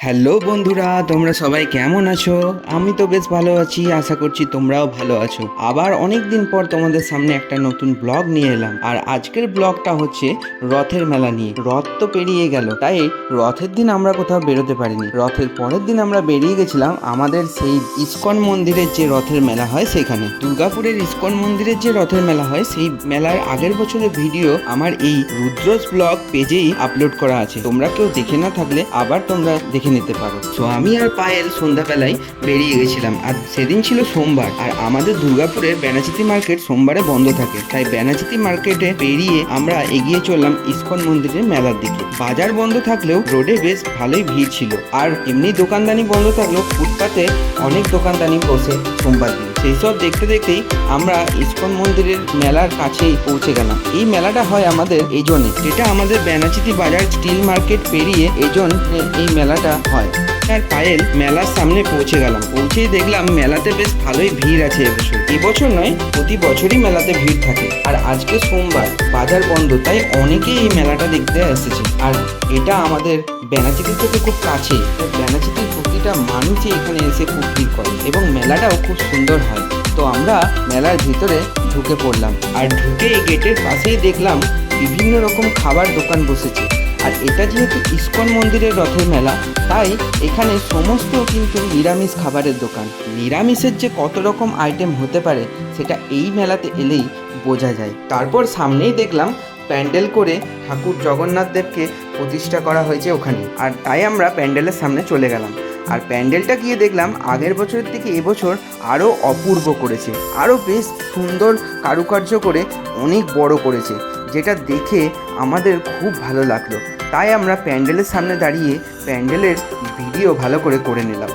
Hello বন্ধুরা, তোমরা সবাই কেমন আছো? আমি তো বেশ ভালো আছি, আশা করছি তোমরাও ভালো আছো। আবার অনেক দিন পর তোমাদের সামনে একটা নতুন ব্লগ নিয়ে এলাম। আর আজকের ব্লগটা হচ্ছে রথের মেলা নিয়ে। রথ তো পেরিয়ে গেল, তাই রথের দিন আমরা কোথাও বেরোতে পারিনি। রথের পরের দিন আমরা বেরিয়ে গেছিলাম আমাদের সেই ইস্কন মন্দিরের যে রথের মেলা হয় সেখানে। দুর্গাপুরের ইস্কন মন্দিরের যে রথের মেলা হয় সেই মেলার আগের বছরের ভিডিও আমার এই রুদ্রস ব্লগ পেজেই আপলোড করা আছে। তোমরা কেউ দেখে না থাকলে আবার তোমরা দেখে নিতে পারো। তো আমি আর পায়েল সন্ধ্যাবেলায় বেরিয়ে গেছিলাম। আর সেদিন ছিল সোমবার, আর আমাদের দুর্গাপুরের ব্যানাচিতি মার্কেট সোমবারে বন্ধ থাকে, তাই ব্যানাচিতি মার্কেটে পেরিয়ে আমরা এগিয়ে চললাম ইস্কন মন্দিরের মেলার দিকে। বাজার বন্ধ থাকলেও রোডে বেশ ভালোই ভিড় ছিল, আর এমনি দোকানদানি বন্ধ থাকলেও ফুটপাতে অনেক দোকানদানি বসে সোমবার দিন। সেই সব দেখতে দেখতেই আমরা ইস্কন মন্দিরের মেলার কাছেই পৌঁছে গেলাম। এই মেলাটা হয় আমাদের এই জন্যে, যেটা আমাদের ব্যানাচিতি বাজার স্টিল মার্কেট পেরিয়ে এই জন্য এই মেলাটা হয়। আর পায়েল মেলার সামনে পৌঁছে গেলাম। পৌঁছেই দেখলাম মেলাতে বেশ ভালোই ভিড় আছে এবছর। এবছর নয়, প্রতি বছরই মেলাতে ভিড় থাকে। আর আজকে সোমবার, বাজার বন্ধ, তাই অনেকেই এই মেলাটা দেখতে এসেছে। আর এটা আমাদের ব্যানাচিতি থেকে খুব কাছে, ব্যানাচিতির প্রতিটা মানুষই এখানে এসে খুব ভিড় করে এবং মেলাটাও খুব সুন্দর হয়। তো আমরা মেলার ভিতরে ঢুকে পড়লাম, আর ঢুকে গেটের পাশেই দেখলাম বিভিন্ন রকম খাবার দোকান বসেছে। আর এটা যেহেতু ইস্কন মন্দিরের রথের মেলা, তাই এখানে সমস্ত কিন্তু নিরামিষ খাবারের দোকান। নিরামিষের যে কত রকম আইটেম হতে পারে সেটা এই মেলাতে এলেই বোঝা যায়। তারপর সামনেই দেখলাম প্যান্ডেল করে ঠাকুর জগন্নাথ দেবকে প্রতিষ্ঠা করা হয়েছে ওখানে, আর তাই আমরা প্যান্ডেলের সামনে চলে গেলাম। আর প্যান্ডেলটা গিয়ে দেখলাম আগের বছরের থেকে এবছর আরও অপূর্ব করেছে, আরও বেশ সুন্দর কারুকার্য করে অনেক বড় করেছে, যেটা দেখে আমাদের খুব ভালো লাগলো। তাই আমরা প্যান্ডেলের সামনে দাঁড়িয়ে প্যান্ডেলের ভিডিও ভালো করে নিলাম।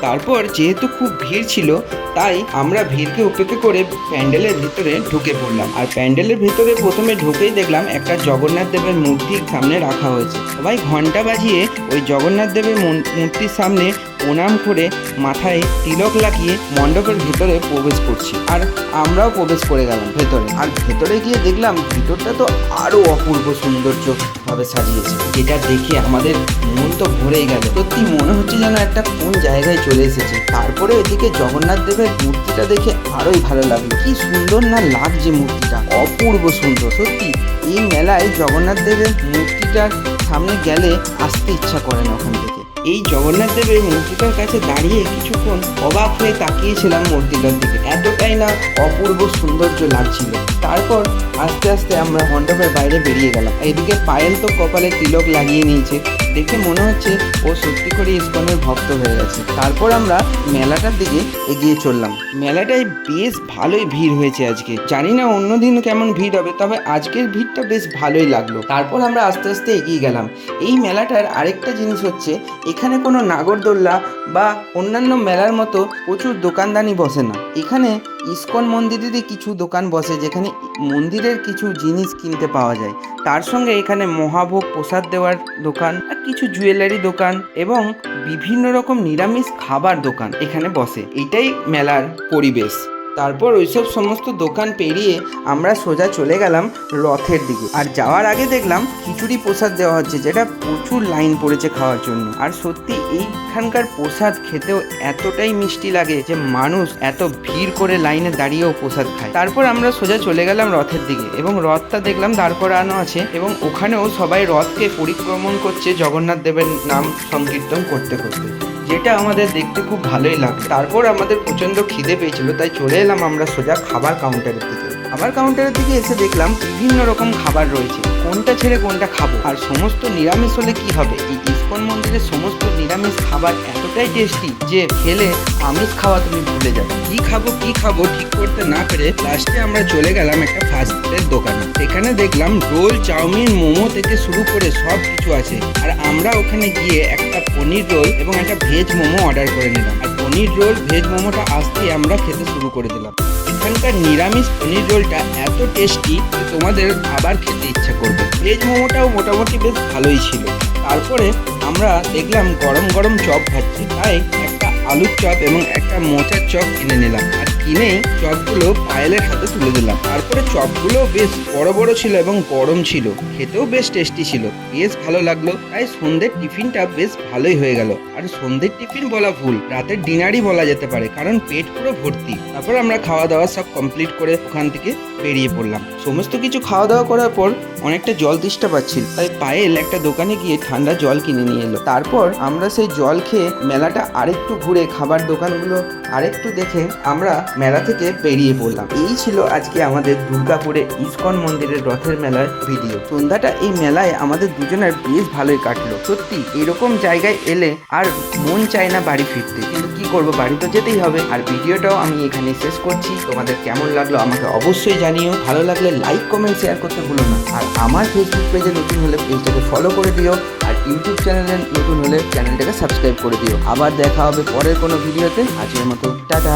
তারপর যেহেতু খুব ভিড় ছিল, তাই আমরা ভিড়কে উপেক্ষা করে প্যান্ডেলের ভিতরে ঢুকে পড়লাম। আর প্যান্ডেলের ভিতরে প্রথমে ঢুকেই দেখলাম একটা জগন্নাথ দেবের মূর্তির সামনে রাখা হয়েছে। সবাই ঘন্টা বাজিয়ে ওই জগন্নাথ দেবের মূর্তির সামনে প্রণাম করে মাথায় তিলক লাগিয়ে মণ্ডপের ভিতরে প্রবেশ করছি। আর আমরাও প্রবেশ করে গেলাম ভেতরে। আর ভেতরে গিয়ে দেখলাম ভিতরটা তো আরও অপূর্ব সৌন্দর্যভাবে সাজিয়েছে, যেটা দেখে আমাদের মন তো ভরেই গেল। সত্যি মনে হচ্ছে যেন একটা কোন জায়গায় চলে এসেছে। তারপরে এদিকে জগন্নাথ দেবের মূর্তিটা দেখে আরোই ভালো লাগলো। কি সুন্দর না লাগছে মূর্তিটা, অপূর্ব সুন্দর। সত্যি এই মেলায় জগন্নাথ দেবের মূর্তিটার সামনে গেলে আসতে ইচ্ছা করে না ওখান থেকে। এই জগন্নাথ দেবের মূর্তিটার কাছে দাঁড়িয়ে কিছুক্ষণ অবাক হয়ে তাকিয়েছিলাম মূর্তিটার দিকে, এতটাই না অপূর্ব সৌন্দর্য লাগছিল। তারপর আস্তে আস্তে আমরা মণ্ডপের বাইরে বেরিয়ে গেলাম। এদিকে পায়েল তো কপালে তিলক লাগিয়ে নিয়েছে, দেখে মনে হচ্ছে ও সত্যি করে ইস্কনের ভক্ত হয়ে গেছে। তারপর আমরা মেলাটার দিকে এগিয়ে চললাম। মেলাটায় বেশ ভালোই ভিড় হয়েছে আজকে, জানি না অন্য দিন কেমন ভিড় হবে, তবে আজকের ভিড়টা বেশ ভালোই লাগলো। তারপর আমরা আস্তে আস্তে এগিয়ে গেলাম। এই মেলাটার আরেকটা জিনিস হচ্ছে, এখানে কোনো নাগরদোল্লা বা অন্যান্য মেলার মতো প্রচুর দোকানদানি বসে না। এখানে ইস্কন মন্দিরেরই কিছু দোকান বসে, যেখানে মন্দিরের কিছু জিনিস কিনতে পাওয়া যায়। তার সঙ্গে এখানে মহাভোগ প্রসাদ দেওয়ার দোকান, আর কিছু জুয়েলারি দোকান এবং বিভিন্ন রকম নিরামিষ খাবার দোকান এখানে বসে। এটাই মেলার পরিবেশ। তারপর ওইসব সমস্ত দোকান পেরিয়ে আমরা সোজা চলে গেলাম রথের দিকে। আর যাওয়ার আগে দেখলাম খিচুড়ি প্রসাদ দেওয়া হচ্ছে, যেটা প্রচুর লাইন পড়েছে খাওয়ার জন্য। আর সত্যি এইখানকার প্রসাদ খেতেও এতটাই মিষ্টি লাগে যে মানুষ এত ভিড় করে লাইনে দাঁড়িয়েও প্রসাদ খায়। তারপর আমরা সোজা চলে গেলাম রথের দিকে, এবং রথটা দেখলাম দাঁড় করানো আছে, এবং ওখানেও সবাই রথকে পরিক্রমণ করছে জগন্নাথ দেবের নাম সংকীর্তন করতে করতে, যেটা আমাদের দেখতে খুব ভালোই লাগলো। তারপর আমাদের প্রচণ্ড খিদে পেয়েছিল, তাই চলে এলাম আমরা সোজা খাবার কাউন্টারের দিকে। খাবার কাউন্টারের দিকে এসে দেখলাম বিভিন্ন রকম খাবার রয়েছে, কোনটা ছেড়ে কোনটা খাবো। আর সমস্ত নিরামিষ হলে কি হবে, এই ইস্কন মন্দিরের সমস্ত নিরামিষ খাবার এতটাই টেস্টি যে খেলে আমিষ খাওয়া তুমি ভুলে যাবে। কি খাবো ঠিক করতে না পেরে লাস্টে আমরা চলে গেলাম একটা ফাস্ট ফুডের দোকানে। সেখানে দেখলাম রোল, চাউমিন, মোমো থেকে শুরু করে সব কিছু আছে। আর আমরা ওখানে গিয়ে একটা পনির রোল এবং একটা ভেজ মোমো অর্ডার করে নিলাম। আর পনির রোল, ভেজ মোমোটা আসতেই আমরা খেতে শুরু করে দিলাম। এখানকার নিরামিষ পনির রোলটা এত টেস্টি যে তোমাদের আবার খেতে ইচ্ছা করবে। ভেজ মোমোটাও মোটামুটি বেশ ভালোই ছিল। তারপরে আমরা দেখলাম গরম গরম চপ ভাজছে, তাই একটা আলুর চপ এবং একটা মোচার চপ কিনে নিলাম। আর কিনেই চপগুলো পায়েলের হাতে তুলে দিলাম। তারপরে চপগুলো বেশ বড় বড় ছিল এবং গরম ছিল, খেতেও বেশ টেস্টি ছিল, বেশ ভালো লাগলো। তাই সন্ধ্যের টিফিনটা বেশ ভালোই হয়ে গেল। আর সন্ধ্যের টিফিন বলা ভুল, রাতের ডিনারই বলা যেতে পারে, কারণ পেট পুরো ভর্তি। তারপর আমরা খাওয়া দাওয়া সব কমপ্লিট করে ওখান থেকে বেরিয়ে পড়লাম। সমস্ত কিছু খাওয়া দাওয়া করার পর অনেকটা জল তেষ্টা পাচ্ছিল, তাই পায়েল একটা দোকানে গিয়ে ঠান্ডা জল কিনে নিয়ে এলো। তারপর আমরা সেই জল খেয়ে মেলাটা আরেকটু ঘুরে খাবার দোকানগুলো আরেকটু দেখে আমরা মেলা থেকে বেরিয়ে পড়লাম। এই ছিল আজকে আমাদের দুর্গাপুরে ইসকন মন্দিরের রথের মেলার ভিডিও। সন্ধ্যাটা এই মেলায় আমাদের দুজনের বেশ ভালোই কাটলো। সত্যি এরকম জায়গায় এলে আর মন চায় না বাড়ি ফিরতে, কিন্তু কি করবো, বাড়ি তো যেতেই হবে। আর ভিডিওটাও আমি এখানে শেষ করছি। তোমাদের কেমন লাগলো আমাকে অবশ্যই জানিও। ভালো লাগলে লাইক কমেন্ট শেয়ার করতে ভুলো না। আর আমার ফেসবুক পেজে নতুন হলে পেজটাকে ফলো করে দিও, আর ইউটিউব চ্যানেলে নতুন হলে চ্যানেলটাকে সাবস্ক্রাইব করে দিও। আবার দেখা হবে পরের কোনো ভিডিওতে। আজকের মতো টাটা।